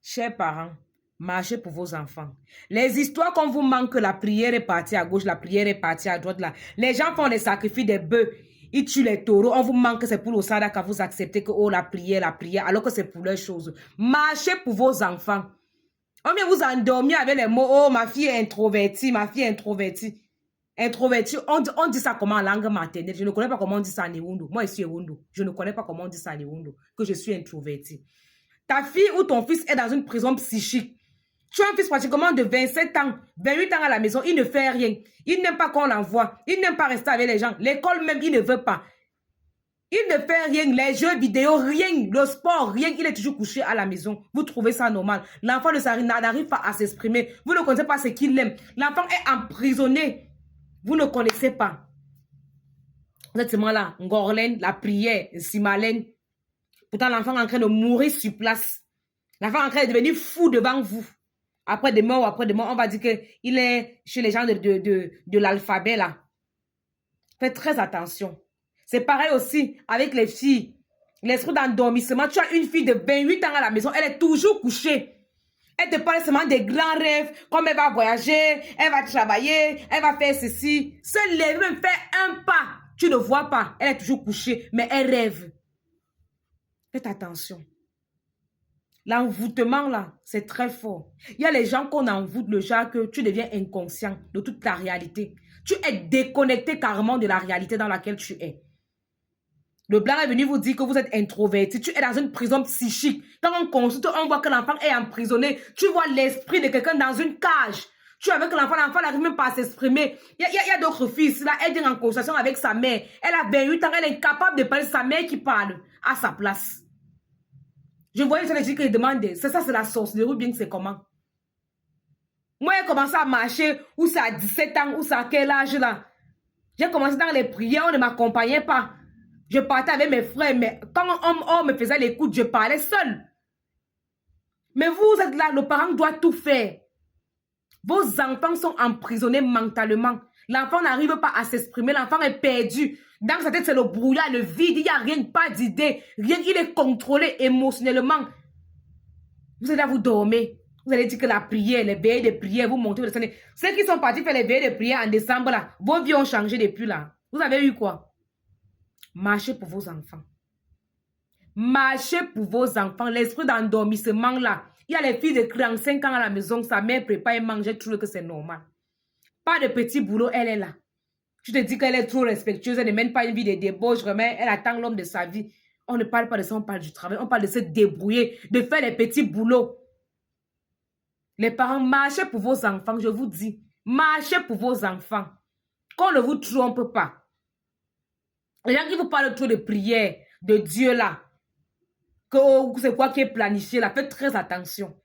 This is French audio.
Chers parents, marchez pour vos enfants. Les histoires qu'on vous manque, la prière est partie à gauche, la prière est partie à droite. Là. Les gens font les sacrifices des bœufs. Ils tuent les taureaux. On vous manque, c'est pour le sadaka. Vous acceptez que oh, la prière, alors que c'est pour leurs choses. Marchez pour vos enfants. On vient vous endormir avec les mots, oh, ma fille est introvertie, ma fille est introvertie. Introvertie, on dit ça comment en langue maternelle. Je ne connais pas comment on dit ça en Ewondo. Moi, je suis Ewondo. Je ne connais pas comment on dit ça en Ewondo, que je suis introvertie. Ta fille ou ton fils est dans une prison psychique. Tu as un fils pratiquement de 27 ans, 28 ans à la maison, il ne fait rien. Il n'aime pas qu'on l'envoie. Il n'aime pas rester avec les gens. L'école même, il ne veut pas. Il ne fait rien. Les jeux vidéo, rien. Le sport, rien. Il est toujours couché à la maison. Vous trouvez ça normal. L'enfant n'arrive pas à s'exprimer. Vous ne connaissez pas ce qu'il aime. L'enfant est emprisonné. Vous ne connaissez pas. Vous êtes seulement là. Ngorlen, la prière, Simalen. Pourtant, l'enfant est en train de mourir sur place. L'enfant est en train de devenir fou devant vous. Après demain ou après demain, on va dire qu'il est chez les gens de l'alphabet là. Faites très attention. C'est pareil aussi avec les filles. L'esprit d'endormissement. Tu as une fille de 28 ans à la maison, elle est toujours couchée. Elle te parle seulement des grands rêves, comme elle va voyager, elle va travailler, elle va faire ceci. Se lever, même faire un pas. Tu ne vois pas. Elle est toujours couchée, mais elle rêve. Faites attention. L'envoûtement, là, c'est très fort. Il y a les gens qu'on envoûte, le genre que tu deviens inconscient de toute ta réalité. Tu es déconnecté carrément de la réalité dans laquelle tu es. Le blanc est venu vous dire que vous êtes introverti. Tu es dans une prison psychique. Quand on consulte, on voit que l'enfant est emprisonné. Tu vois l'esprit de quelqu'un dans une cage. Tu es avec l'enfant n'arrive même pas à s'exprimer. Il y a d'autres fils, là, elle est en conversation avec sa mère. Elle a 28 ans, elle est incapable de parler, sa mère qui parle à sa place. Je voyais ça, les gens qui demandaient, c'est ça, c'est la sorcellerie ou bien c'est comment? Moi, j'ai commencé à marcher, ou c'est à 17 ans, ou c'est à quel âge là? J'ai commencé dans les prières, on ne m'accompagnait pas. Je partais avec mes frères, mais quand on me faisait l'écoute, je parlais seul. Mais vous êtes là, le parent doit tout faire. Vos enfants sont emprisonnés mentalement. L'enfant n'arrive pas à s'exprimer, l'enfant est perdu. Dans sa tête, c'est le brouillard, le vide, il n'y a rien, pas d'idée, rien, il est contrôlé émotionnellement. Vous êtes là, vous dormez. Vous allez dire que la prière, les veillées de prière, vous montez, vous descendez. Ceux qui sont partis faire les veillées de prière en décembre, là, vos vies ont changé depuis là. Vous avez eu quoi? Marchez pour vos enfants. Marchez pour vos enfants. L'esprit d'endormissement, là. Il y a les filles de 35 ans à la maison, sa mère prépare et mange, je trouve que c'est normal. Pas de petit boulot, elle est là. Je te dis qu'elle est trop respectueuse, elle ne mène pas une vie de débauche, elle attend l'homme de sa vie. On ne parle pas de ça, on parle du travail, on parle de se débrouiller, de faire les petits boulots. Les parents, marchez pour vos enfants, je vous dis. Marchez pour vos enfants. Qu'on ne vous trompe pas. Les gens qui vous parlent trop de prière, de Dieu là, que c'est quoi qui est planifié là, faites très attention.